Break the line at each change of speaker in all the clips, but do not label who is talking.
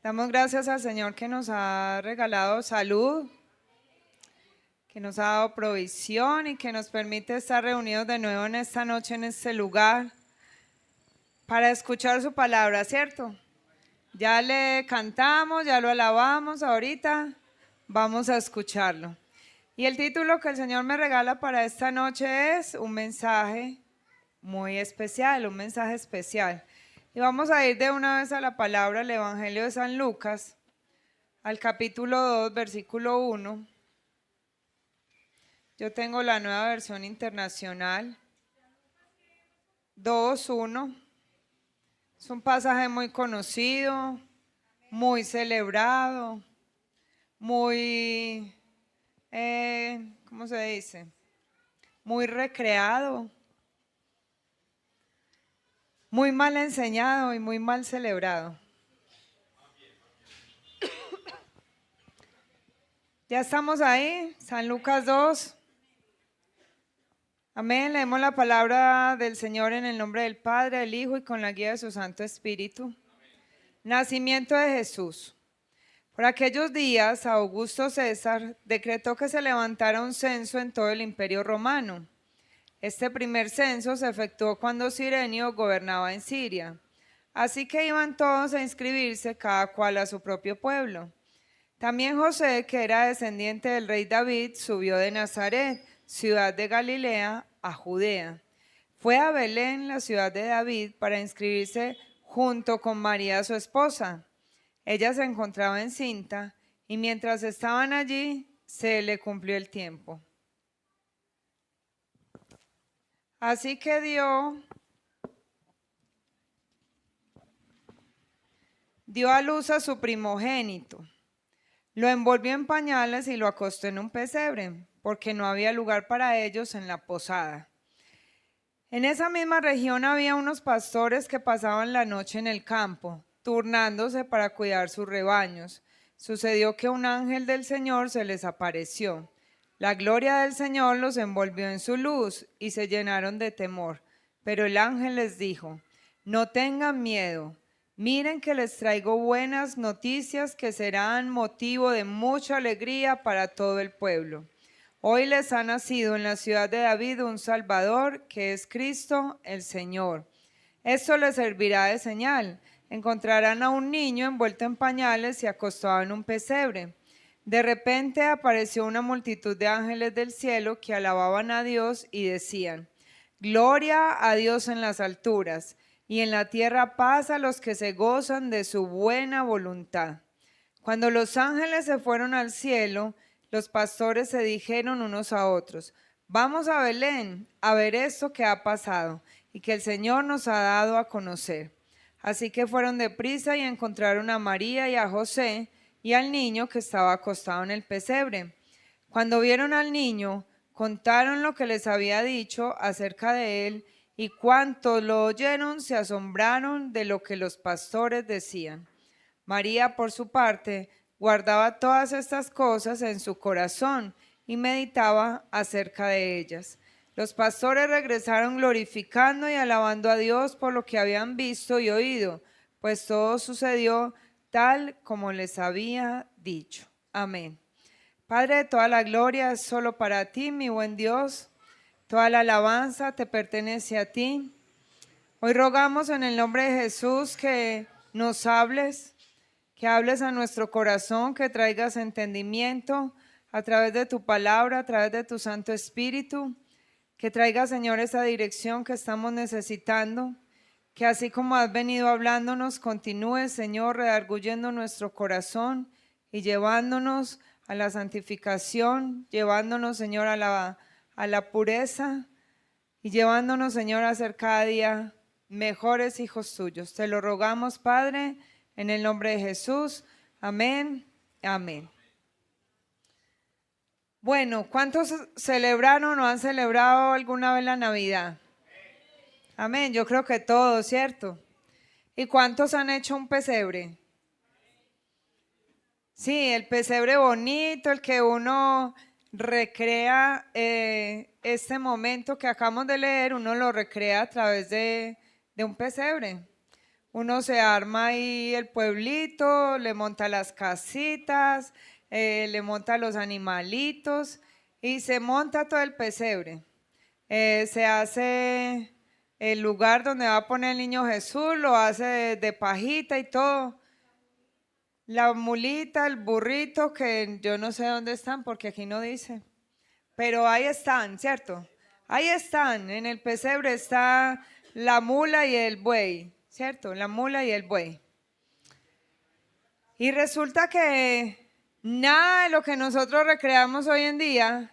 Damos gracias al Señor que nos ha regalado salud, que nos ha dado provisión y que nos permite estar reunidos de nuevo en esta noche, en este lugar, para escuchar su palabra, ¿cierto? Ya le cantamos, ya lo alabamos, ahorita vamos a escucharlo. Y el título que el Señor me regala para esta noche es un mensaje muy especial, un mensaje especial. Y vamos a ir de una vez a la palabra, el Evangelio de San Lucas, al capítulo 2, versículo 1. Yo tengo la nueva versión internacional. 2:1. Es un pasaje muy conocido, muy celebrado, muy, ¿cómo se dice? Muy recreado, muy mal enseñado y muy mal celebrado. Ya estamos ahí, San Lucas 2. Amén, leemos la palabra del Señor en el nombre del Padre, del Hijo y con la guía de su Santo Espíritu. Nacimiento de Jesús. Por aquellos días, Augusto César decretó que se levantara un censo en todo el Imperio Romano. Este primer censo se efectuó cuando Cirenio gobernaba en Siria. Así que iban todos a inscribirse, cada cual a su propio pueblo. También José, que era descendiente del rey David, subió de Nazaret, ciudad de Galilea, a Judea. Fue a Belén, la ciudad de David, para inscribirse junto con María, su esposa. Ella se encontraba encinta y mientras estaban allí, se le cumplió el tiempo. Así que dio a luz a su primogénito. Lo envolvió en pañales y lo acostó en un pesebre, porque no había lugar para ellos en la posada. En esa misma región había unos pastores que pasaban la noche en el campo, turnándose para cuidar sus rebaños. Sucedió que un ángel del Señor se les apareció. La gloria del Señor los envolvió en su luz y se llenaron de temor. Pero el ángel les dijo: no tengan miedo. Miren que les traigo buenas noticias que serán motivo de mucha alegría para todo el pueblo. Hoy les ha nacido en la ciudad de David un Salvador, que es Cristo el Señor. Esto les servirá de señal. Encontrarán a un niño envuelto en pañales y acostado en un pesebre. De repente apareció una multitud de ángeles del cielo que alababan a Dios y decían: gloria a Dios en las alturas, y en la tierra paz a los que se gozan de su buena voluntad. Cuando los ángeles se fueron al cielo, los pastores se dijeron unos a otros: vamos a Belén a ver esto que ha pasado y que el Señor nos ha dado a conocer. Así que fueron deprisa y encontraron a María y a José y al niño que estaba acostado en el pesebre. Cuando vieron al niño, contaron lo que les había dicho acerca de él, y cuantos lo oyeron se asombraron de lo que los pastores decían. María, por su parte, guardaba todas estas cosas en su corazón y meditaba acerca de ellas. Los pastores regresaron glorificando y alabando a Dios por lo que habían visto y oído, pues todo sucedió tal como les había dicho. Amén. Padre de toda la gloria es solo para ti, mi buen Dios. Toda la alabanza te pertenece a ti. Hoy rogamos en el nombre de Jesús que nos hables, que hables a nuestro corazón, que traigas entendimiento a través de tu palabra, a través de tu Santo Espíritu, que traigas, Señor, esa dirección que estamos necesitando, que así como has venido hablándonos, continúes, Señor, redarguyendo nuestro corazón y llevándonos a la santificación, llevándonos, Señor, a la pureza y llevándonos, Señor, a ser cada día mejores hijos tuyos. Te lo rogamos, Padre, en el nombre de Jesús. Amén. Amén. Bueno, ¿cuántos celebraron o han celebrado alguna vez la Navidad? Amén. Yo creo que todos, ¿cierto? ¿Y cuántos han hecho un pesebre? Sí, el pesebre bonito, el que uno recrea este momento que acabamos de leer, uno lo recrea a través de un pesebre. uno se arma ahí el pueblito, le monta las casitas, le monta los animalitos y se monta todo el pesebre. Se hace el lugar donde va a poner el niño Jesús, lo hace de pajita y todo. La mulita, el burrito, que yo no sé dónde están porque aquí no dice, pero ahí están, ¿cierto? Ahí están, en el pesebre está la mula y el buey, ¿cierto? La mula y el buey. Y resulta que nada de lo que nosotros recreamos hoy en día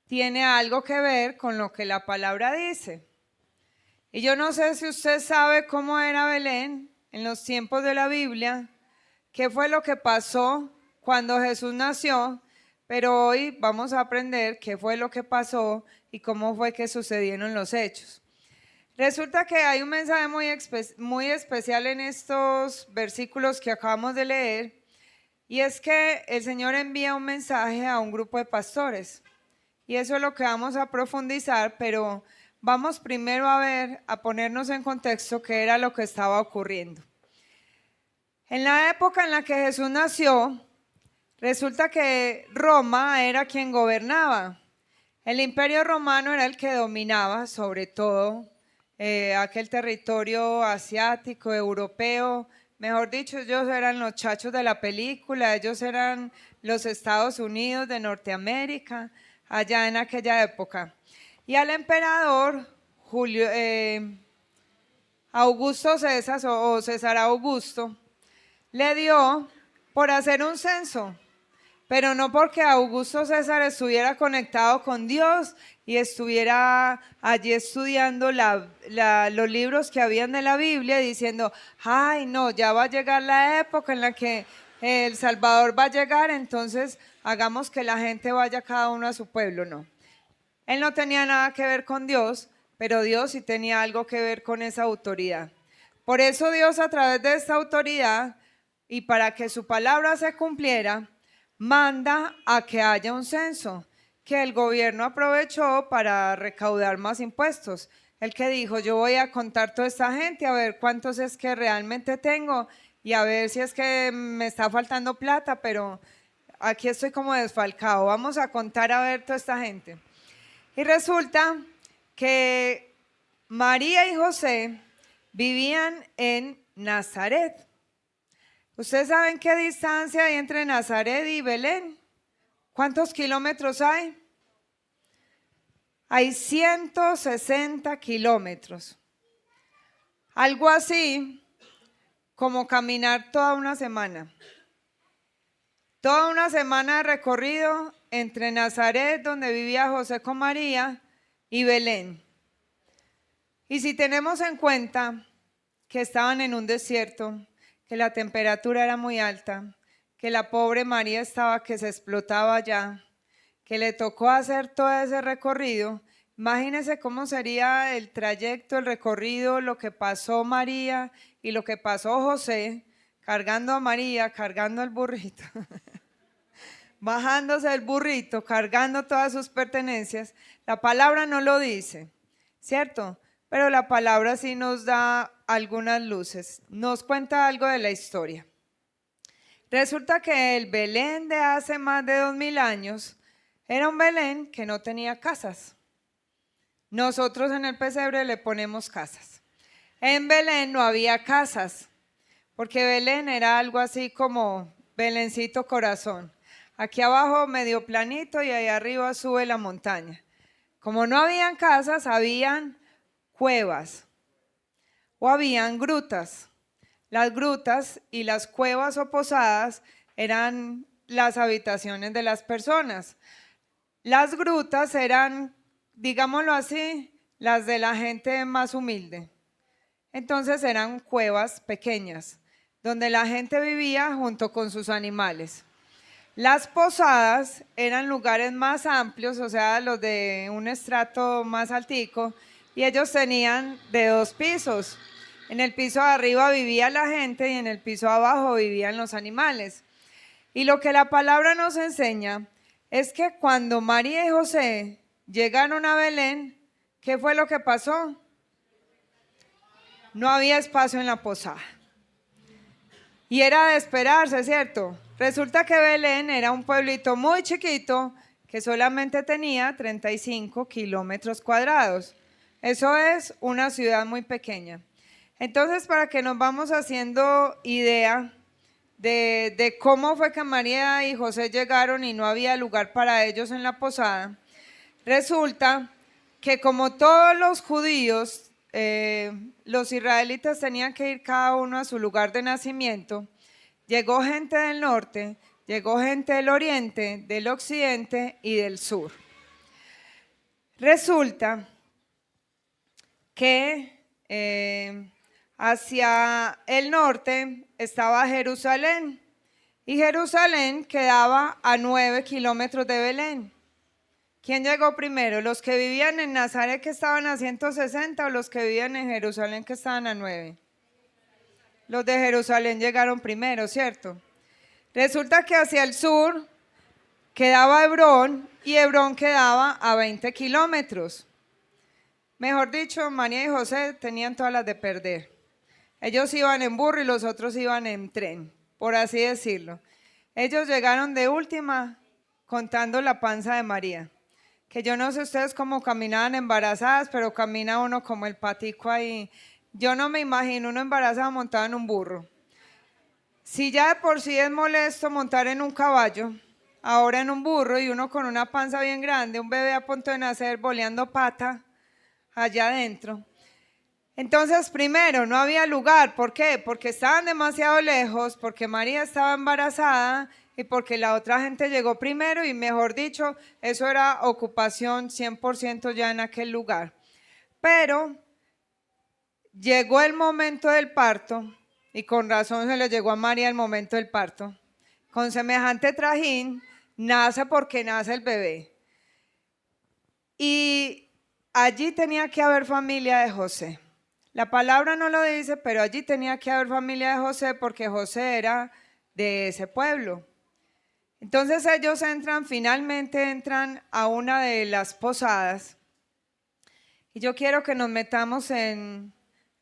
tiene algo que ver con lo que la palabra dice. Y yo no sé si usted sabe cómo era Belén en los tiempos de la Biblia, qué fue lo que pasó cuando Jesús nació, pero hoy vamos a aprender qué fue lo que pasó y cómo fue que sucedieron los hechos. Resulta que hay un mensaje muy especial en estos versículos que acabamos de leer, y es que el Señor envía un mensaje a un grupo de pastores. Y eso es lo que vamos a profundizar, pero vamos primero a ponernos en contexto qué era lo que estaba ocurriendo. En la época en la que Jesús nació, resulta que Roma era quien gobernaba. El imperio romano era el que dominaba sobre todo aquel territorio asiático, europeo. Mejor dicho, ellos eran los chachos de la película, ellos eran los Estados Unidos de Norteamérica, allá en aquella época. Y al emperador Augusto César o César Augusto le dio por hacer un censo, pero no porque Augusto César estuviera conectado con Dios y estuviera allí estudiando los libros que habían de la Biblia diciendo, ay no, ya va a llegar la época en la que el Salvador va a llegar, entonces hagamos que la gente vaya cada uno a su pueblo. No, él no tenía nada que ver con Dios, pero Dios sí tenía algo que ver con esa autoridad. Por eso Dios, a través de esta autoridad y para que su palabra se cumpliera, manda a que haya un censo, que el gobierno aprovechó para recaudar más impuestos. El que dijo, yo voy a contar toda esta gente, a ver cuántos es que realmente tengo y a ver si es que me está faltando plata, pero aquí estoy como desfalcado, vamos a contar a ver toda esta gente. Y resulta que María y José vivían en Nazaret. ¿Ustedes saben qué distancia hay entre Nazaret y Belén? ¿Cuántos kilómetros hay? Hay 160 kilómetros. Algo así como caminar toda una semana. Toda una semana de recorrido entre Nazaret, donde vivía José con María, y Belén. Y si tenemos en cuenta que estaban en un desierto, que la temperatura era muy alta, que la pobre María estaba que se explotaba ya, que le tocó hacer todo ese recorrido, imagínense cómo sería el trayecto, el recorrido, lo que pasó María y lo que pasó José, cargando a María, cargando el burrito, bajándose el burrito, cargando todas sus pertenencias. La palabra no lo dice, ¿cierto? Pero la palabra sí nos da algunas luces, nos cuenta algo de la historia. Resulta que el Belén de hace más de 2000 años era un Belén que no tenía casas. Nosotros en el pesebre le ponemos casas. En Belén no había casas, porque Belén era algo así como Belencito corazón. Aquí abajo medio planito y ahí arriba sube la montaña. Como no habían casas, habían cuevas o habían grutas. Las grutas y las cuevas o posadas eran las habitaciones de las personas. Las grutas eran, digámoslo así, las de la gente más humilde. Entonces eran cuevas pequeñas, donde la gente vivía junto con sus animales. Las posadas eran lugares más amplios, o sea, los de un estrato más altico, y ellos tenían de 2 pisos. En el piso de arriba vivía la gente y en el piso de abajo vivían los animales. Y lo que la palabra nos enseña es que cuando María y José llegaron a Belén, ¿qué fue lo que pasó? no había espacio en la posada. Y era de esperarse, ¿cierto? Resulta que Belén era un pueblito muy chiquito que solamente tenía 35 kilómetros cuadrados. Eso es una ciudad muy pequeña. Entonces, para que nos vamos haciendo idea de cómo fue que María y José llegaron y no había lugar para ellos en la posada, resulta que como todos los judíos, los israelitas tenían que ir cada uno a su lugar de nacimiento, llegó gente del norte, llegó gente del oriente, del occidente y del sur. Resulta que hacia el norte estaba Jerusalén y Jerusalén quedaba a 9 kilómetros de Belén. ¿Quién llegó primero? ¿Los que vivían en Nazaret que estaban a 160 o los que vivían en Jerusalén que estaban a 9? Los de Jerusalén llegaron primero, ¿cierto? Resulta que hacia el sur quedaba Hebrón y Hebrón quedaba a 20 kilómetros. Mejor dicho, María y José tenían todas las de perder. Ellos iban en burro y los otros iban en tren, por así decirlo. Ellos llegaron de última contando la panza de María. Que yo no sé ustedes cómo caminaban embarazadas, pero camina uno como el patico ahí. Yo no me imagino uno embarazado montado en un burro. Si ya de por sí es molesto montar en un caballo, ahora en un burro y uno con una panza bien grande, un bebé a punto de nacer boleando pata allá adentro. Entonces, primero, no había lugar. ¿Por qué? Porque estaban demasiado lejos, porque María estaba embarazada y porque la otra gente llegó primero y, mejor dicho, eso era ocupación 100% ya en aquel lugar. Pero llegó el momento del parto y con razón se le llegó a María el momento del parto. Con semejante trajín, nace porque nace el bebé. Y allí tenía que haber familia de José. La palabra no lo dice, pero allí tenía que haber familia de José porque José era de ese pueblo. Entonces ellos finalmente entran a una de las posadas. Y yo quiero que nos metamos en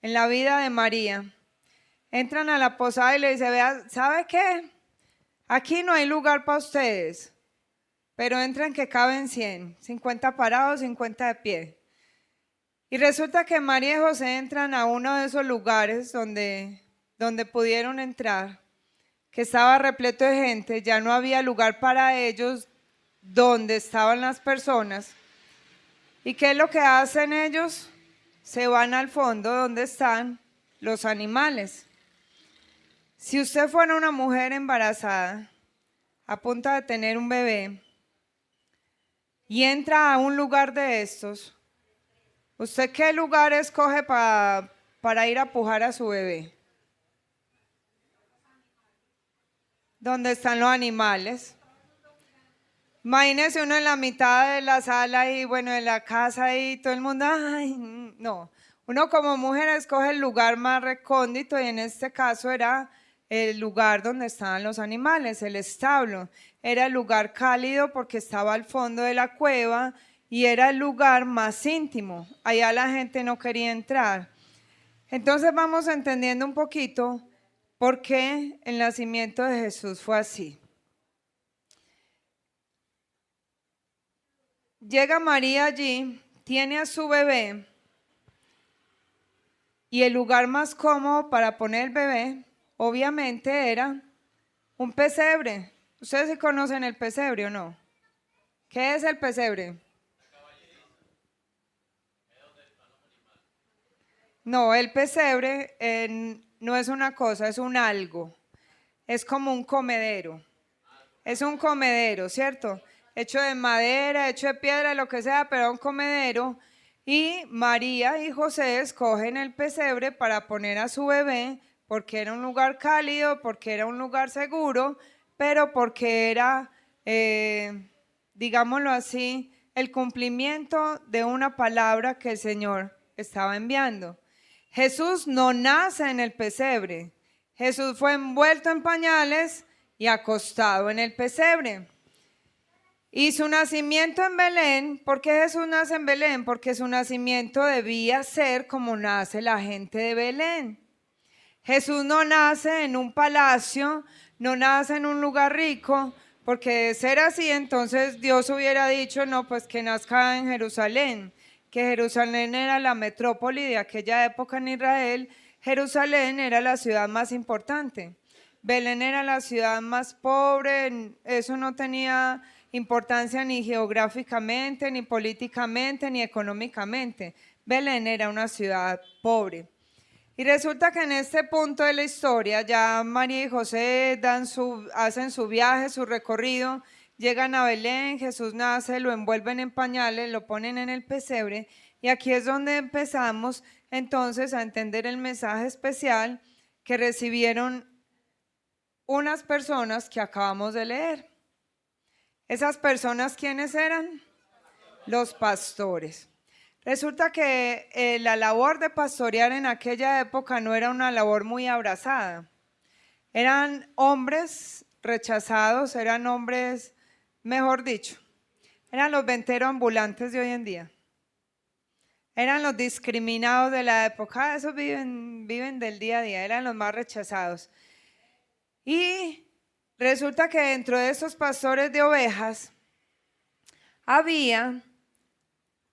la vida de María. Entran a la posada y le dice, vea, ¿sabe qué? Aquí no hay lugar para ustedes, pero entran que caben 100, 50 parados, 50 de pie. Y resulta que María y José entran a uno de esos lugares donde pudieron entrar, que estaba repleto de gente, ya no había lugar para ellos donde estaban las personas. ¿Y qué es lo que hacen ellos? Se van al fondo donde están los animales. Si usted fuera una mujer embarazada, a punto de tener un bebé, y entra a un lugar de estos, ¿usted qué lugar escoge para ir a pujar a su bebé? ¿Dónde están los animales? Imagínese uno en la mitad de la sala y bueno, en la casa y todo el mundo, ay, no. Uno como mujer escoge el lugar más recóndito y en este caso era el lugar donde estaban los animales, el establo. Era el lugar cálido porque estaba al fondo de la cueva y era el lugar más íntimo. Allá la gente no quería entrar. Entonces vamos entendiendo un poquito por qué el nacimiento de Jesús fue así. Llega María allí, tiene a su bebé y el lugar más cómodo para poner el bebé obviamente era un pesebre. ¿Ustedes sí conocen el pesebre o no? ¿Qué es el pesebre? No, el pesebre no es una cosa, es un algo. Es como un comedero. Es un comedero, ¿cierto? Hecho de madera, hecho de piedra, lo que sea, pero un comedero. Y María y José escogen el pesebre para poner a su bebé porque era un lugar cálido, porque era un lugar seguro, pero porque era, digámoslo así, el cumplimiento de una palabra que el Señor estaba enviando. Jesús no nace en el pesebre. Jesús fue envuelto en pañales y acostado en el pesebre. Y su nacimiento en Belén, ¿por qué Jesús nace en Belén? Porque su nacimiento debía ser como nace la gente de Belén. Jesús no nace en un palacio, no nace en un lugar rico, porque de ser así, entonces Dios hubiera dicho, no, pues que nazca en Jerusalén, que Jerusalén era la metrópoli de aquella época en Israel. Jerusalén era la ciudad más importante. Belén era la ciudad más pobre, eso no tenía importancia ni geográficamente, ni políticamente, ni económicamente. Belén era una ciudad pobre. Y resulta que en este punto de la historia ya María y José hacen su viaje, su recorrido, llegan a Belén, Jesús nace, lo envuelven en pañales, lo ponen en el pesebre y aquí es donde empezamos entonces a entender el mensaje especial que recibieron unas personas que acabamos de leer. ¿Esas personas quiénes eran? Los pastores. Resulta que la labor de pastorear en aquella época no era una labor muy abrazada. Eran hombres rechazados, eran hombres, mejor dicho, eran los venteros ambulantes de hoy en día. Eran los discriminados de la época, esos viven del día a día, eran los más rechazados. Y resulta que dentro de esos pastores de ovejas había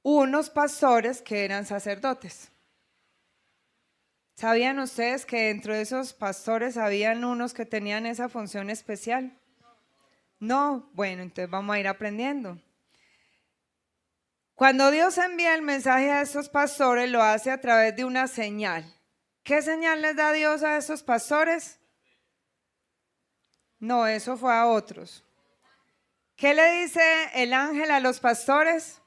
unos pastores que eran sacerdotes. ¿Sabían ustedes que dentro de esos pastores habían unos que tenían esa función especial? No, bueno, entonces vamos a ir aprendiendo. Cuando Dios envía el mensaje a esos pastores, lo hace a través de una señal. ¿Qué señal les da Dios a esos pastores? No, eso fue a otros. ¿Qué le dice el ángel a los pastores?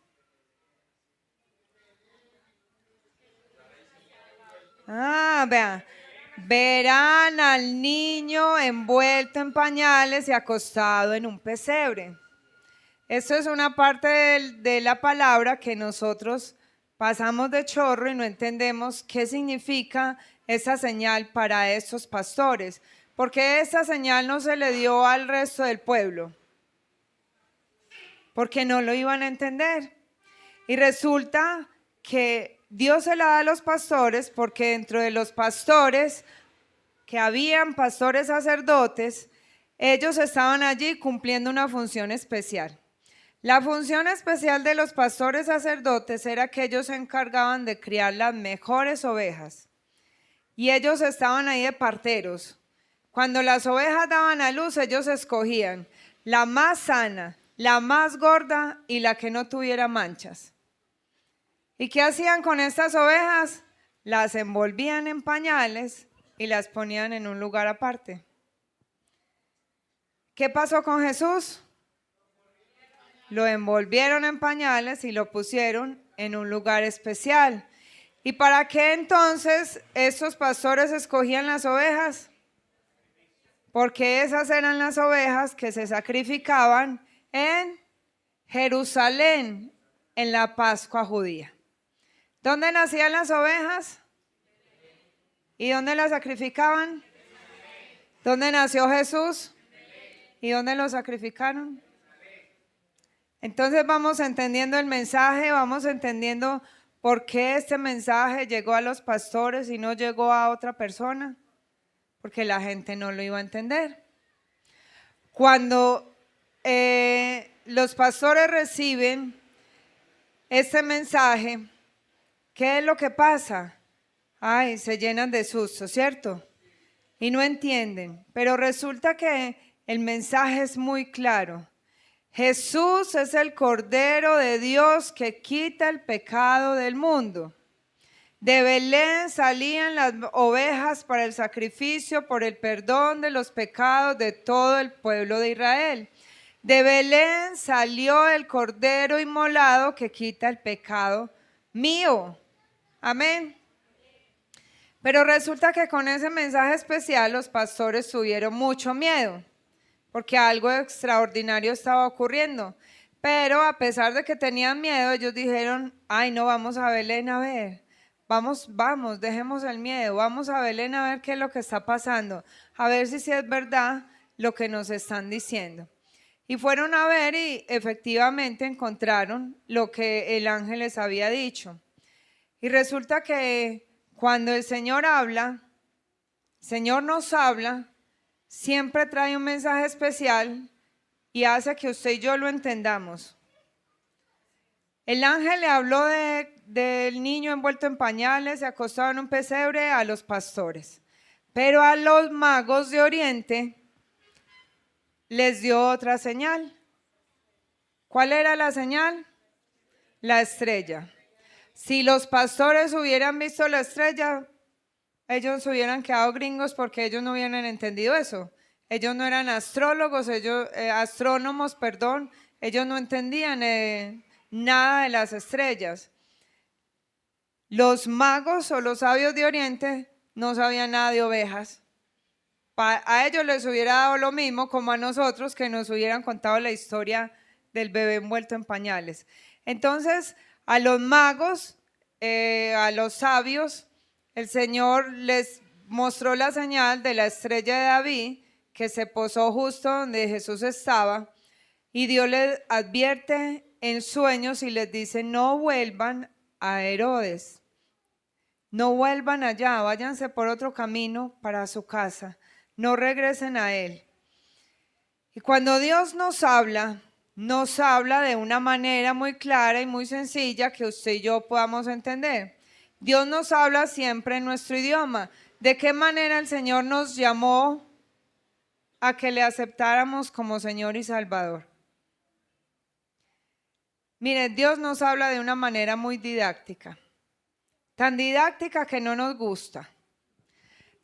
Vean, verán al niño envuelto en pañales y acostado en un pesebre. Esto es una parte de la palabra que nosotros pasamos de chorro y no entendemos qué significa esa señal para estos pastores. ¿Por qué esa señal no se le dio al resto del pueblo? Porque no lo iban a entender. Y resulta que Dios se la da a los pastores porque dentro de los pastores, que habían pastores sacerdotes, ellos estaban allí cumpliendo una función especial. La función especial de los pastores sacerdotes era que ellos se encargaban de criar las mejores ovejas. Y ellos estaban ahí de parteros. Cuando las ovejas daban a luz, ellos escogían la más sana, la más gorda y la que no tuviera manchas. ¿Y qué hacían con estas ovejas? Las envolvían en pañales y las ponían en un lugar aparte. ¿Qué pasó con Jesús? Lo envolvieron en pañales y lo pusieron en un lugar especial. ¿Y para qué entonces estos pastores escogían las ovejas? Porque esas eran las ovejas que se sacrificaban en Jerusalén en la Pascua judía. ¿Dónde nacían las ovejas? ¿Y dónde las sacrificaban? ¿Dónde nació Jesús? ¿Y dónde lo sacrificaron? Entonces vamos entendiendo el mensaje, vamos entendiendo por qué este mensaje llegó a los pastores y no llegó a otra persona. Porque la gente no lo iba a entender. Cuando los pastores reciben este mensaje, ¿qué es lo que pasa? Ay, se llenan de susto, ¿cierto? Y no entienden. Pero resulta que el mensaje es muy claro. Jesús es el Cordero de Dios que quita el pecado del mundo. De Belén salían las ovejas para el sacrificio por el perdón de los pecados de todo el pueblo de Israel. De Belén salió el Cordero inmolado que quita el pecado mío. Amén. Pero resulta que con ese mensaje especial los pastores tuvieron mucho miedo, porque algo extraordinario estaba ocurriendo. Pero a pesar de que tenían miedo, ellos dijeron, ay, no, vamos a Belén a ver. Vamos, dejemos el miedo, vamos a Belén a ver qué es lo que está pasando, a ver si es verdad lo que nos están diciendo. Y fueron a ver y efectivamente encontraron lo que el ángel les había dicho. Y resulta que cuando el Señor nos habla, siempre trae un mensaje especial y hace que usted y yo lo entendamos. El ángel le habló del niño envuelto en pañales y acostado en un pesebre a los pastores. Pero a los magos de Oriente les dio otra señal. ¿Cuál era la señal? La estrella. Si los pastores hubieran visto la estrella, ellos hubieran quedado gringos porque ellos no hubieran entendido eso. Ellos no eran astrólogos, astrónomos, ellos no entendían nada de las estrellas. Los magos o los sabios de Oriente no sabían nada de ovejas. A ellos les hubiera dado lo mismo como a nosotros que nos hubieran contado la historia del bebé envuelto en pañales. Entonces, a los magos, a los sabios, el Señor les mostró la señal de la estrella de David que se posó justo donde Jesús estaba, y Dios les advierte en sueños y les dice: no vuelvan a Herodes, no vuelvan allá, váyanse por otro camino para su casa, no regresen a él. Y cuando Dios nos habla de una manera muy clara y muy sencilla que usted y yo podamos entender. Dios nos habla siempre en nuestro idioma. ¿De qué manera el Señor nos llamó a que le aceptáramos como Señor y Salvador? Miren, Dios nos habla de una manera muy didáctica. Tan didáctica que no nos gusta.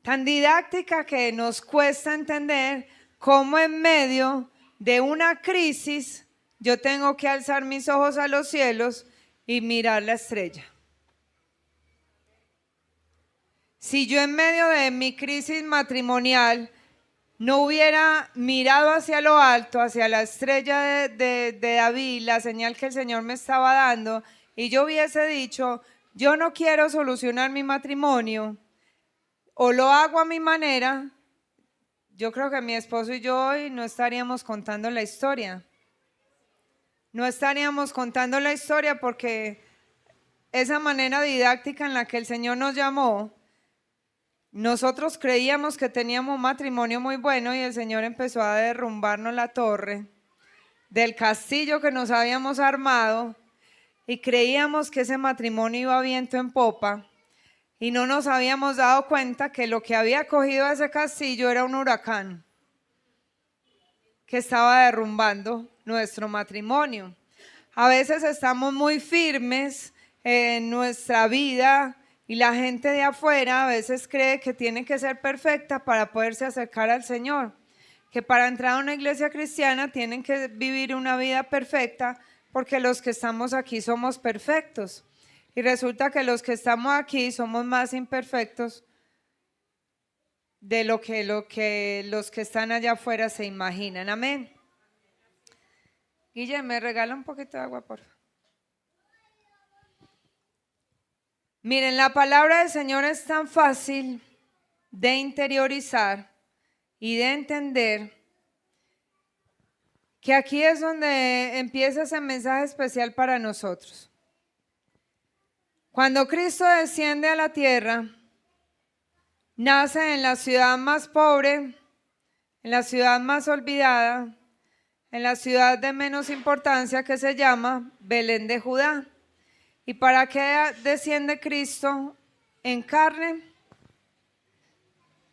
Tan didáctica que nos cuesta entender cómo en medio de una crisis yo tengo que alzar mis ojos a los cielos y mirar la estrella. Si yo en medio de mi crisis matrimonial no hubiera mirado hacia lo alto, hacia la estrella de David, la señal que el Señor me estaba dando, y yo hubiese dicho: yo no quiero solucionar mi matrimonio, o lo hago a mi manera, yo creo que mi esposo y yo hoy no estaríamos contando la historia. No estaríamos contando la historia porque esa manera didáctica en la que el Señor nos llamó, nosotros creíamos que teníamos un matrimonio muy bueno y el Señor empezó a derrumbarnos la torre del castillo que nos habíamos armado y creíamos que ese matrimonio iba viento en popa y no nos habíamos dado cuenta que lo que había cogido a ese castillo era un huracán que estaba derrumbando nuestro matrimonio. A veces estamos muy firmes en nuestra vida y la gente de afuera a veces cree que tiene que ser perfecta para poderse acercar al Señor, que para entrar a una iglesia cristiana tienen que vivir una vida perfecta porque los que estamos aquí somos perfectos. Y resulta que los que estamos aquí somos más imperfectos de lo que los que están allá afuera se imaginan. Amén. Guille, ¿me regala un poquito de agua, por favor? Miren, la palabra del Señor es tan fácil de interiorizar y de entender que aquí es donde empieza ese mensaje especial para nosotros. Cuando Cristo desciende a la tierra, nace en la ciudad más pobre, en la ciudad más olvidada, en la ciudad de menos importancia que se llama Belén de Judá. ¿Y para qué desciende Cristo en carne?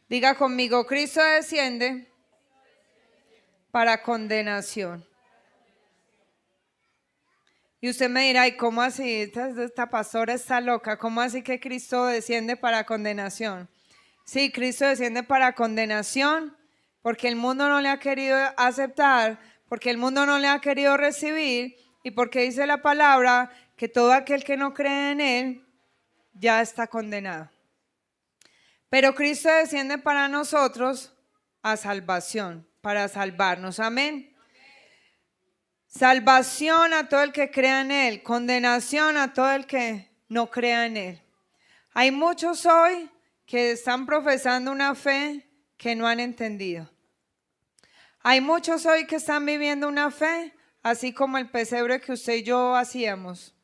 Diga conmigo: Cristo desciende para condenación. Y usted me dirá: ¿y cómo así? Esta pastora está loca. ¿Cómo así que Cristo desciende para condenación? Sí, Cristo desciende para condenación porque el mundo no le ha querido aceptar, porque el mundo no le ha querido recibir y porque dice la palabra que todo aquel que no cree en Él ya está condenado. Pero Cristo desciende para nosotros a salvación, para salvarnos. Amén. Salvación a todo el que crea en Él, condenación a todo el que no crea en Él. Hay muchos hoy que están profesando una fe que no han entendido. Hay muchos hoy que están viviendo una fe, así como el pesebre que usted y yo hacíamos,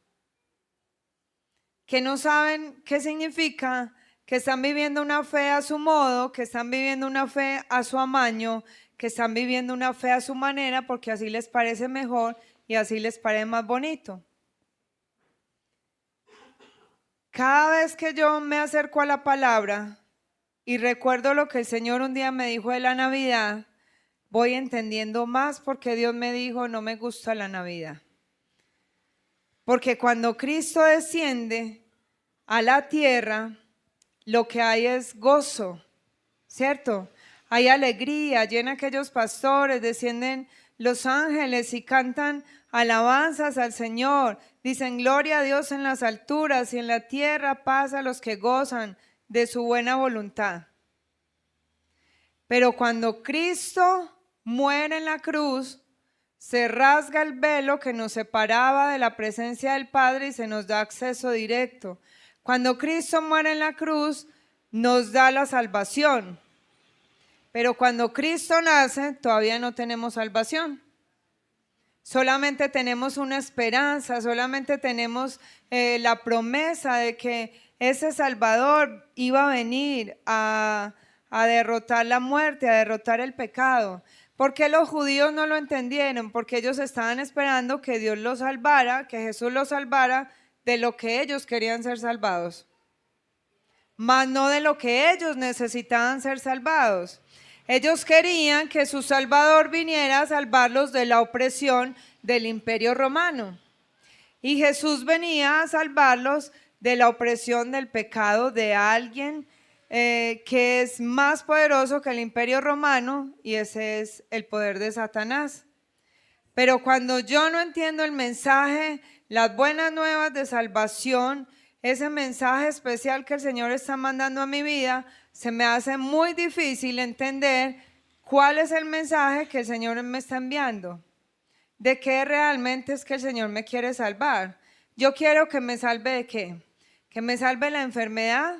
que no saben qué significa, que están viviendo una fe a su modo, que están viviendo una fe a su amaño, que están viviendo una fe a su manera, porque así les parece mejor y así les parece más bonito. Cada vez que yo me acerco a la palabra y recuerdo lo que el Señor un día me dijo de la Navidad, voy entendiendo más porque Dios me dijo, no me gusta la Navidad. Porque cuando Cristo desciende a la tierra, lo que hay es gozo, ¿cierto? Hay alegría, llena aquellos pastores, descienden los ángeles y cantan alabanzas al Señor. Dicen gloria a Dios en las alturas y en la tierra paz a los que gozan de su buena voluntad. Pero cuando Cristo muere en la cruz, se rasga el velo que nos separaba de la presencia del Padre y se nos da acceso directo. Cuando Cristo muere en la cruz, nos da la salvación. Pero cuando Cristo nace, todavía no tenemos salvación. Solamente tenemos una esperanza, solamente tenemos la promesa de que ese Salvador iba a venir a derrotar la muerte, a derrotar el pecado. ¿Por qué los judíos no lo entendieron? Porque ellos estaban esperando que Dios los salvara, que Jesús los salvara de lo que ellos querían ser salvados, mas no de lo que ellos necesitaban ser salvados. Ellos querían que su Salvador viniera a salvarlos de la opresión del Imperio Romano. Y Jesús venía a salvarlos de la opresión del pecado de alguien que es más poderoso que el Imperio Romano, y ese es el poder de Satanás. Pero cuando yo no entiendo el mensaje, las buenas nuevas de salvación, ese mensaje especial que el Señor está mandando a mi vida, se me hace muy difícil entender cuál es el mensaje que el Señor me está enviando. ¿De qué realmente es que el Señor me quiere salvar? Yo quiero que me salve ¿de qué? Que me salve la enfermedad.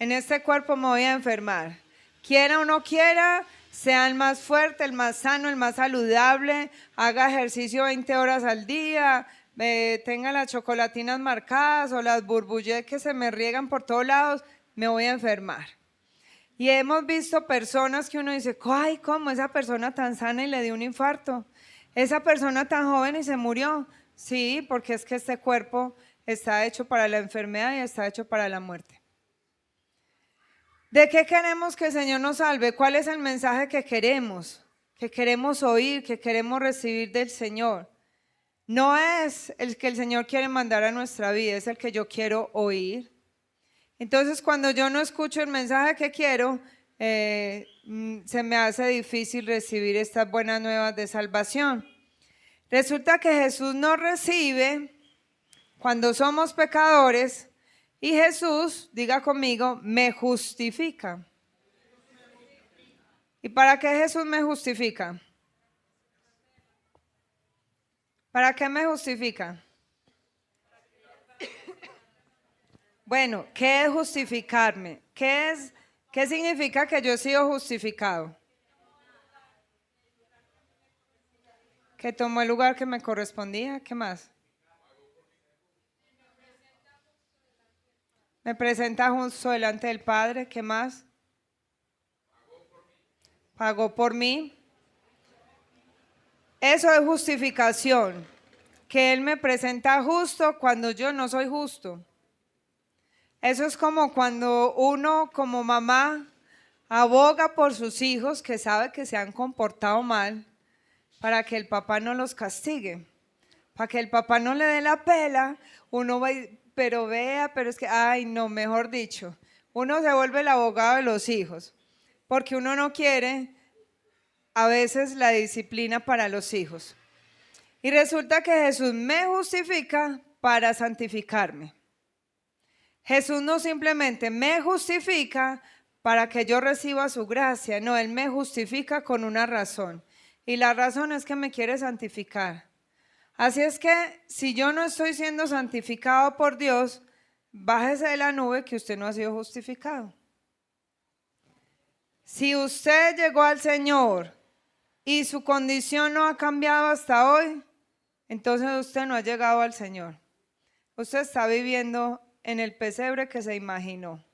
En este cuerpo me voy a enfermar. Quiera o no quiera, sea el más fuerte, el más sano, el más saludable, haga ejercicio 20 horas al día, tenga las chocolatinas marcadas o las burbujas que se me riegan por todos lados, me voy a enfermar. Y hemos visto personas que uno dice, ay, ¿cómo esa persona tan sana y le dio un infarto? Esa persona tan joven y se murió. Sí, porque es que este cuerpo está hecho para la enfermedad y está hecho para la muerte. ¿De qué queremos que el Señor nos salve? ¿Cuál es el mensaje que queremos oír, que queremos recibir del Señor? No es el que el Señor quiere mandar a nuestra vida, es el que yo quiero oír. Entonces, cuando yo no escucho el mensaje que quiero, se me hace difícil recibir estas buenas nuevas de salvación. Resulta que Jesús nos recibe cuando somos pecadores y Jesús, diga conmigo, me justifica. ¿Y para qué Jesús me justifica? ¿Para qué me justifica? Bueno, ¿qué es justificarme? ¿Qué significa que yo he sido justificado? Que tomó el lugar que me correspondía. ¿Qué más? Me presenta justo delante del Padre. ¿Qué más? Pagó por mí. Eso es justificación. Que Él me presenta justo cuando yo no soy justo. Eso es como cuando uno como mamá aboga por sus hijos que sabe que se han comportado mal para que el papá no los castigue, para que el papá no le dé la pela. Uno va y, pero vea, pero es que, ay no, mejor dicho, uno se vuelve el abogado de los hijos, porque uno no quiere a veces la disciplina para los hijos. Y resulta que Jesús me justifica para santificarme. Jesús no simplemente me justifica para que yo reciba su gracia, no, Él me justifica con una razón. Y la razón es que me quiere santificar. Así es que si yo no estoy siendo santificado por Dios, bájese de la nube que usted no ha sido justificado. Si usted llegó al Señor y su condición no ha cambiado hasta hoy, entonces usted no ha llegado al Señor. Usted está viviendo en el pesebre que se imaginó,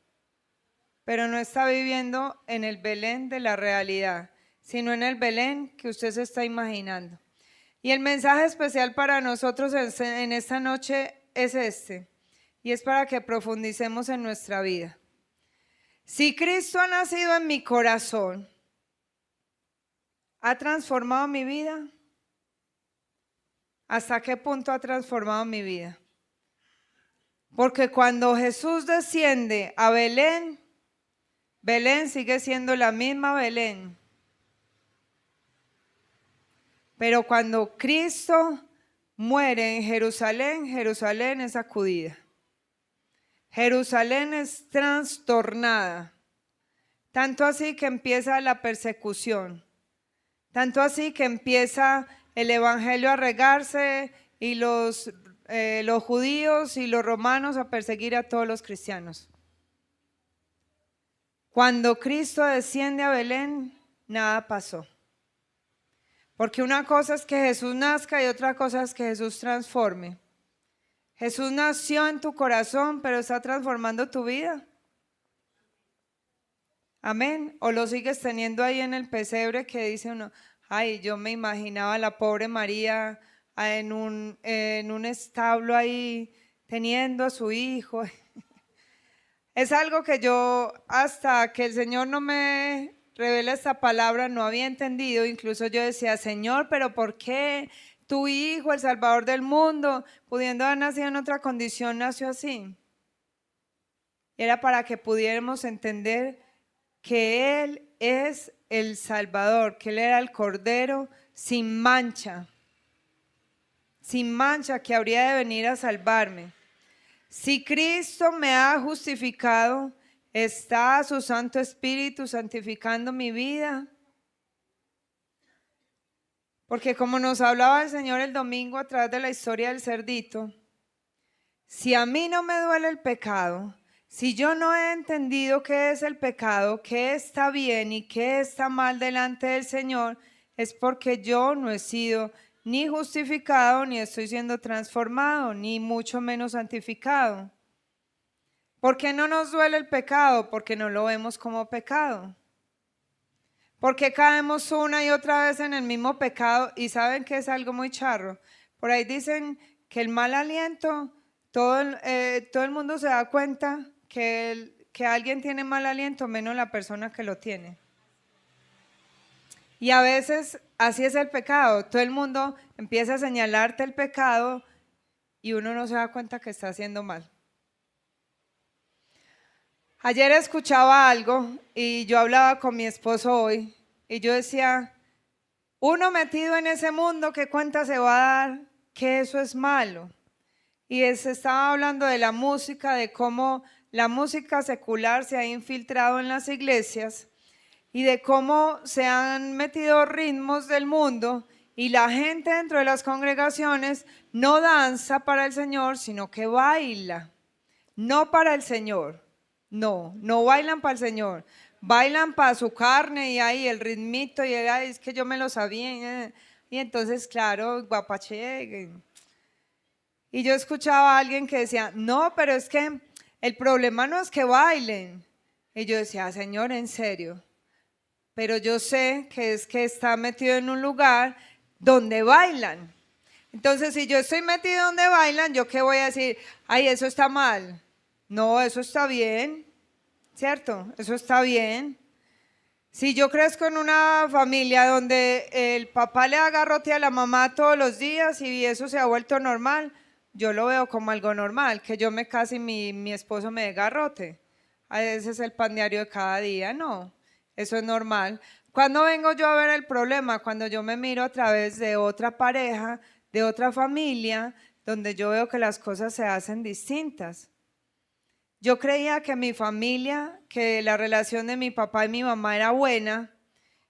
pero no está viviendo en el Belén de la realidad, sino en el Belén que usted se está imaginando. Y el mensaje especial para nosotros en esta noche es este, y es para que profundicemos en nuestra vida. Si Cristo ha nacido en mi corazón, ¿ha transformado mi vida? ¿Hasta qué punto ha transformado mi vida? Porque cuando Jesús desciende a Belén, Belén sigue siendo la misma Belén. Pero cuando Cristo muere en Jerusalén, Jerusalén es sacudida. Jerusalén es trastornada. Tanto así que empieza la persecución. Tanto así que empieza el evangelio a regarse y los judíos y los romanos a perseguir a todos los cristianos. Cuando Cristo desciende a Belén, nada pasó. Porque una cosa es que Jesús nazca y otra cosa es que Jesús transforme. Jesús nació en tu corazón, pero está transformando tu vida. Amén. O lo sigues teniendo ahí en el pesebre que dice uno, ay, yo me imaginaba a la pobre María en un establo ahí teniendo a su hijo. Es algo que yo, hasta que el Señor no me revela esta palabra, no había entendido. Incluso yo decía, Señor, pero ¿por qué tu hijo, el Salvador del mundo, pudiendo haber nacido en otra condición, nació así? Era para que pudiéramos entender que Él es el Salvador, que Él era el Cordero sin mancha, que habría de venir a salvarme. Si Cristo me ha justificado, ¿está su Santo Espíritu santificando mi vida? Porque como nos hablaba el Señor el domingo a través de la historia del cerdito, si a mí no me duele el pecado, si yo no he entendido qué es el pecado, qué está bien y qué está mal delante del Señor, es porque yo no he sido ni justificado, ni estoy siendo transformado, ni mucho menos santificado. ¿Por qué no nos duele el pecado? Porque no lo vemos como pecado. Porque caemos una y otra vez en el mismo pecado y saben que es algo muy charro. Por ahí dicen que el mal aliento, todo el mundo se da cuenta que alguien tiene mal aliento, menos la persona que lo tiene. Y a veces así es el pecado. Todo el mundo empieza a señalarte el pecado y uno no se da cuenta que está haciendo mal. Ayer escuchaba algo y yo hablaba con mi esposo hoy y yo decía, uno metido en ese mundo, ¿qué cuenta se va a dar que eso es malo? Y se estaba hablando de la música, de cómo la música secular se ha infiltrado en las iglesias y de cómo se han metido ritmos del mundo y la gente dentro de las congregaciones no danza para el Señor, sino que baila, no para el Señor. No bailan para el Señor, bailan para su carne y ahí el ritmito y es que yo me lo sabía y entonces claro, guapache. Y yo escuchaba a alguien que decía, no, pero es que el problema no es que bailen. Y yo decía, Señor, en serio, pero yo sé que es que está metido en un lugar donde bailan. Entonces si yo estoy metido donde bailan, ¿yo qué voy a decir? Ay, eso está mal. No, eso está bien, ¿cierto? Eso está bien. Si yo crezco en una familia donde el papá le da garrote a la mamá todos los días y eso se ha vuelto normal, yo lo veo como algo normal, que yo me case y mi esposo me dé garrote. A veces es el pan diario de cada día, no, eso es normal. ¿Cuándo vengo yo a ver el problema? Cuando yo me miro a través de otra pareja, de otra familia, donde yo veo que las cosas se hacen distintas. Yo creía que mi familia, que la relación de mi papá y mi mamá era buena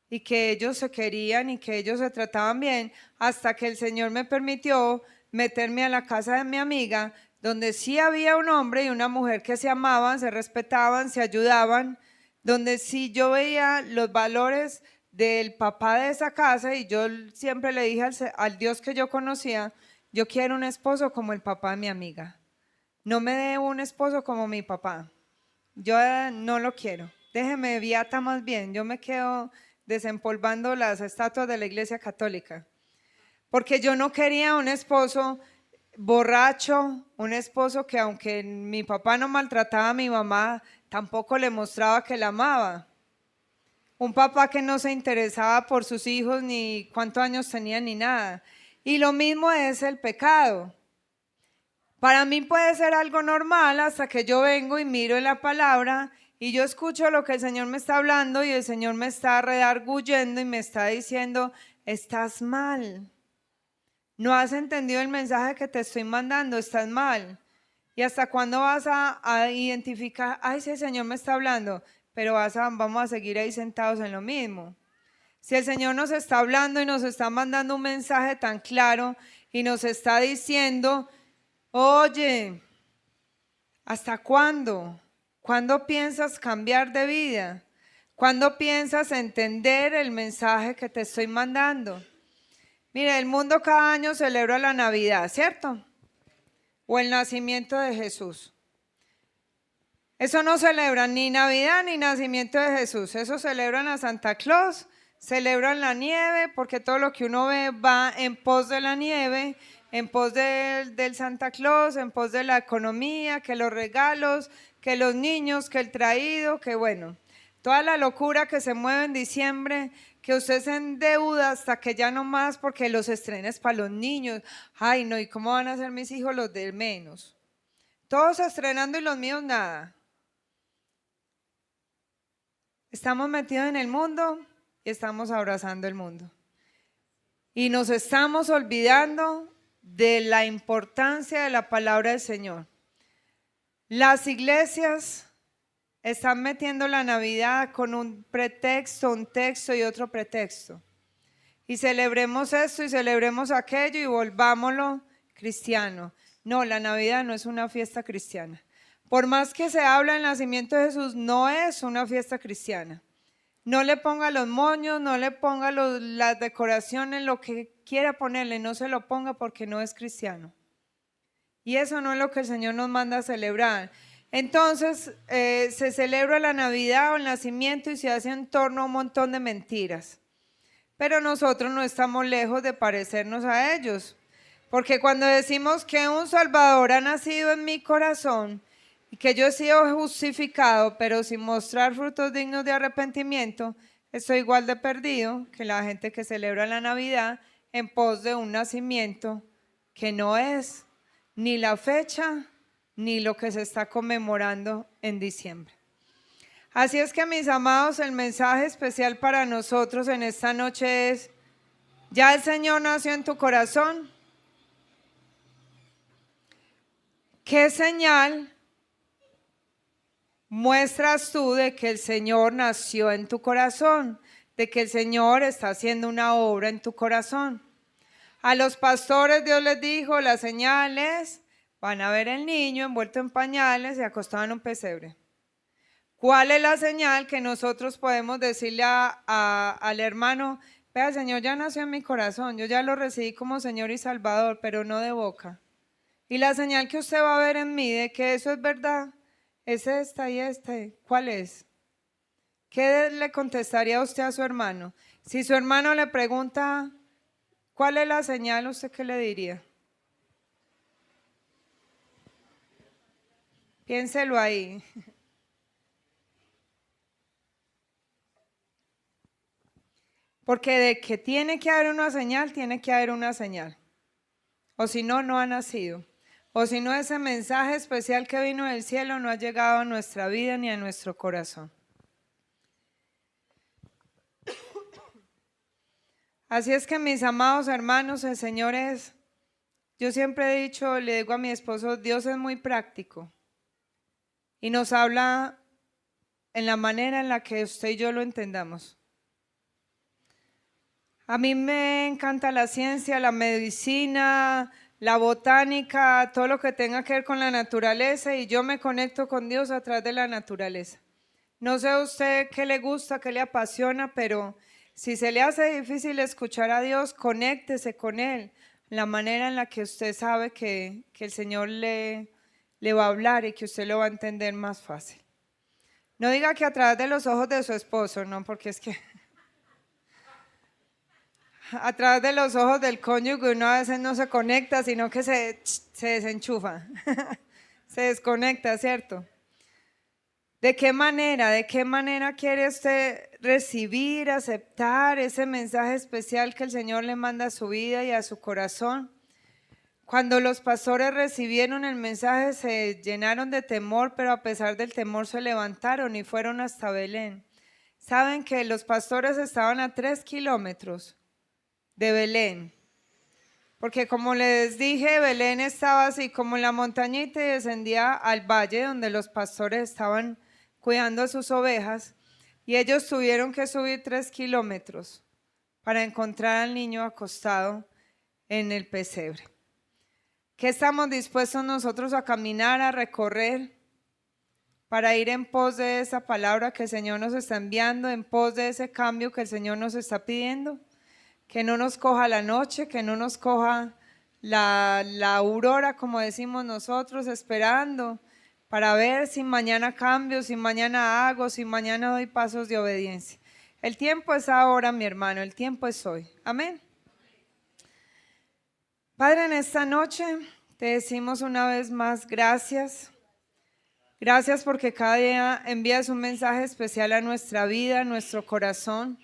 y que ellos se querían y que ellos se trataban bien, hasta que el Señor me permitió meterme a la casa de mi amiga, donde sí había un hombre y una mujer que se amaban, se respetaban, se ayudaban, donde sí yo veía los valores del papá de esa casa y yo siempre le dije al Dios que yo conocía, yo quiero un esposo como el papá de mi amiga. No me dé un esposo como mi papá. Yo no lo quiero. Déjeme viata más bien. Yo me quedo desempolvando las estatuas de la Iglesia Católica. Porque yo no quería un esposo borracho, un esposo que aunque mi papá no maltrataba a mi mamá, tampoco le mostraba que la amaba. Un papá que no se interesaba por sus hijos, ni cuántos años tenían, ni nada. Y lo mismo es el pecado. Para mí puede ser algo normal hasta que yo vengo y miro en la palabra y yo escucho lo que el Señor me está hablando y el Señor me está redarguyendo y me está diciendo, estás mal. No has entendido el mensaje que te estoy mandando, estás mal. ¿Y hasta cuándo vas a identificar? Ay, sí, el Señor me está hablando, pero vamos a seguir ahí sentados en lo mismo. Si el Señor nos está hablando y nos está mandando un mensaje tan claro y nos está diciendo, oye, ¿hasta cuándo? ¿Cuándo piensas cambiar de vida? ¿Cuándo piensas entender el mensaje que te estoy mandando? Mire, el mundo cada año celebra la Navidad, ¿cierto? O el nacimiento de Jesús. Eso no celebran ni Navidad ni nacimiento de Jesús. Eso celebran a Santa Claus, celebran la nieve, porque todo lo que uno ve va en pos de la nieve, en pos del Santa Claus, en pos de la economía, que los regalos, que los niños, que el traído, que bueno, toda la locura que se mueve en diciembre, que usted se endeuda hasta que ya no más porque los estrenes para los niños. Ay, no, ¿y cómo van a ser mis hijos los de menos? Todos estrenando y los míos nada. Estamos metidos en el mundo y estamos abrazando el mundo. Y nos estamos olvidando de la importancia de la palabra del Señor. Las iglesias están metiendo la Navidad con un pretexto, un texto y otro pretexto. Y celebremos esto y celebremos aquello y volvámoslo cristiano. No, la Navidad no es una fiesta cristiana. Por más que se habla del nacimiento de Jesús, no es una fiesta cristiana. No le ponga los moños, no le ponga las decoraciones, lo que quiera ponerle, no se lo ponga porque no es cristiano. Y eso no es lo que el Señor nos manda a celebrar. Entonces se celebra la Navidad o el nacimiento y se hace en torno a un montón de mentiras. Pero nosotros no estamos lejos de parecernos a ellos. Porque cuando decimos que un Salvador ha nacido en mi corazón y que yo he sido justificado, pero sin mostrar frutos dignos de arrepentimiento, estoy igual de perdido que la gente que celebra la Navidad en pos de un nacimiento que no es ni la fecha ni lo que se está conmemorando en diciembre. Así es que, mis amados, el mensaje especial para nosotros en esta noche es: ¿ya el Señor nació en tu corazón? ¿Qué señal muestras tú de que el Señor nació en tu corazón? De que el Señor está haciendo una obra en tu corazón. A los pastores Dios les dijo, las señales, van a ver el niño envuelto en pañales y acostado en un pesebre. ¿Cuál es la señal que nosotros podemos decirle al hermano? Vea, el Señor ya nació en mi corazón, yo ya lo recibí como Señor y Salvador, pero no de boca. Y la señal que usted va a ver en mí de que eso es verdad, es esta y esta. ¿Cuál es? ¿Qué le contestaría usted a su hermano? Si su hermano le pregunta, ¿cuál es la señal? ¿Usted qué le diría? Piénselo ahí. Porque de que tiene que haber una señal, tiene que haber una señal. O si no, no ha nacido. O si no, ese mensaje especial que vino del cielo no ha llegado a nuestra vida ni a nuestro corazón. Así es que, mis amados hermanos, el Señor es, yo siempre he dicho, le digo a mi esposo, Dios es muy práctico. Y nos habla en la manera en la que usted y yo lo entendamos. A mí me encanta la ciencia, la medicina, la botánica, todo lo que tenga que ver con la naturaleza, y yo me conecto con Dios a través de la naturaleza. No sé a usted qué le gusta, qué le apasiona, pero si se le hace difícil escuchar a Dios, conéctese con Él. La manera en la que usted sabe que el Señor le va a hablar y que usted lo va a entender más fácil. No diga que a través de los ojos de su esposo, no, porque es que a través de los ojos del cónyuge uno a veces no se conecta, sino que se desenchufa, se desconecta, ¿cierto? ¿De qué manera quiere usted recibir, aceptar ese mensaje especial que el Señor le manda a su vida y a su corazón? Cuando los pastores recibieron el mensaje se llenaron de temor, pero a pesar del temor se levantaron y fueron hasta Belén. ¿Saben que los pastores estaban a 3 kilómetros de Belén? Porque como les dije, Belén estaba así como en la montañita y descendía al valle donde los pastores estaban cuidando a sus ovejas, y ellos tuvieron que subir 3 kilómetros para encontrar al niño acostado en el pesebre. ¿Qué estamos dispuestos nosotros a caminar, a recorrer para ir en pos de esa palabra que el Señor nos está enviando, en pos de ese cambio que el Señor nos está pidiendo? Que no nos coja la noche, que no nos coja la aurora, como decimos nosotros, esperando para ver si mañana cambio, si mañana hago, si mañana doy pasos de obediencia. El tiempo es ahora, mi hermano, el tiempo es hoy. Amén. Padre, en esta noche te decimos una vez más gracias. Gracias porque cada día envías un mensaje especial a nuestra vida, a nuestro corazón.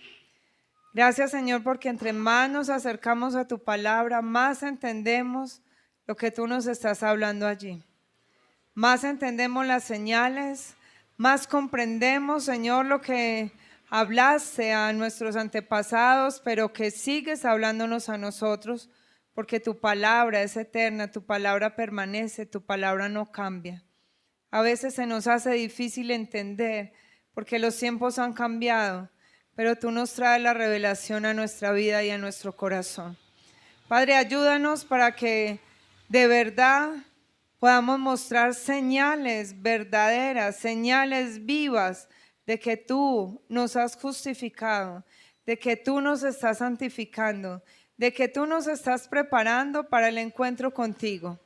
Gracias, Señor, porque entre más nos acercamos a tu palabra, más entendemos lo que tú nos estás hablando allí. Más entendemos las señales, más comprendemos, Señor, lo que hablaste a nuestros antepasados, pero que sigues hablándonos a nosotros, porque tu palabra es eterna, tu palabra permanece, tu palabra no cambia. A veces se nos hace difícil entender, porque los tiempos han cambiado, pero tú nos traes la revelación a nuestra vida y a nuestro corazón. Padre, ayúdanos para que de verdad podamos mostrar señales verdaderas, señales vivas de que tú nos has justificado, de que tú nos estás santificando, de que tú nos estás preparando para el encuentro contigo.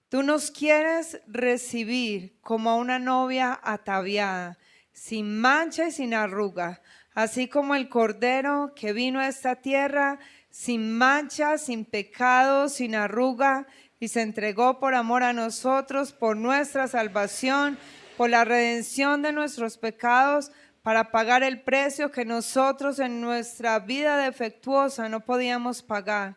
Tú nos quieres recibir como a una novia ataviada, sin mancha y sin arruga, así como el Cordero que vino a esta tierra sin mancha, sin pecado, sin arruga, y se entregó por amor a nosotros, por nuestra salvación, por la redención de nuestros pecados, para pagar el precio que nosotros en nuestra vida defectuosa no podíamos pagar.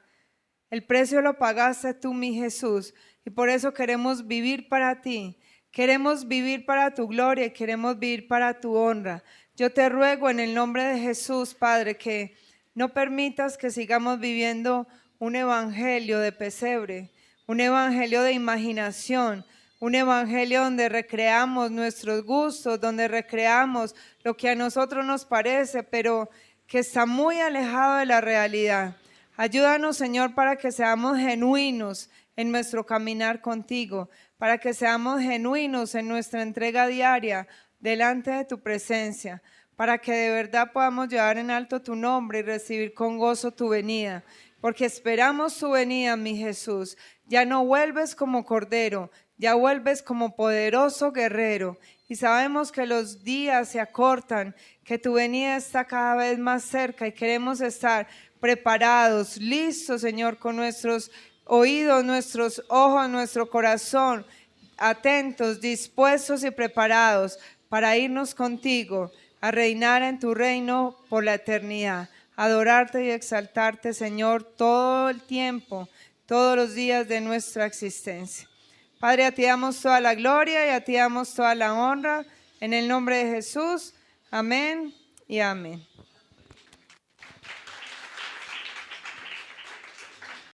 El precio lo pagaste tú, mi Jesús, y por eso queremos vivir para ti. Queremos vivir para tu gloria y queremos vivir para tu honra. Yo te ruego en el nombre de Jesús, Padre, que no permitas que sigamos viviendo un evangelio de pesebre, un evangelio de imaginación, un evangelio donde recreamos nuestros gustos, donde recreamos lo que a nosotros nos parece, pero que está muy alejado de la realidad. Ayúdanos, Señor, para que seamos genuinos en nuestro caminar contigo, para que seamos genuinos en nuestra entrega diaria delante de tu presencia, para que de verdad podamos llevar en alto tu nombre y recibir con gozo tu venida, porque esperamos tu venida, mi Jesús. Ya no vuelves como cordero, ya vuelves como poderoso guerrero, y sabemos que los días se acortan, que tu venida está cada vez más cerca y queremos estar preparados, listos, Señor, con nuestros oídos, nuestros ojos, nuestro corazón, atentos, dispuestos y preparados para irnos contigo a reinar en tu reino por la eternidad, adorarte y exaltarte, Señor, todo el tiempo, todos los días de nuestra existencia. Padre, a ti damos toda la gloria y a ti damos toda la honra, en el nombre de Jesús. Amén y amén.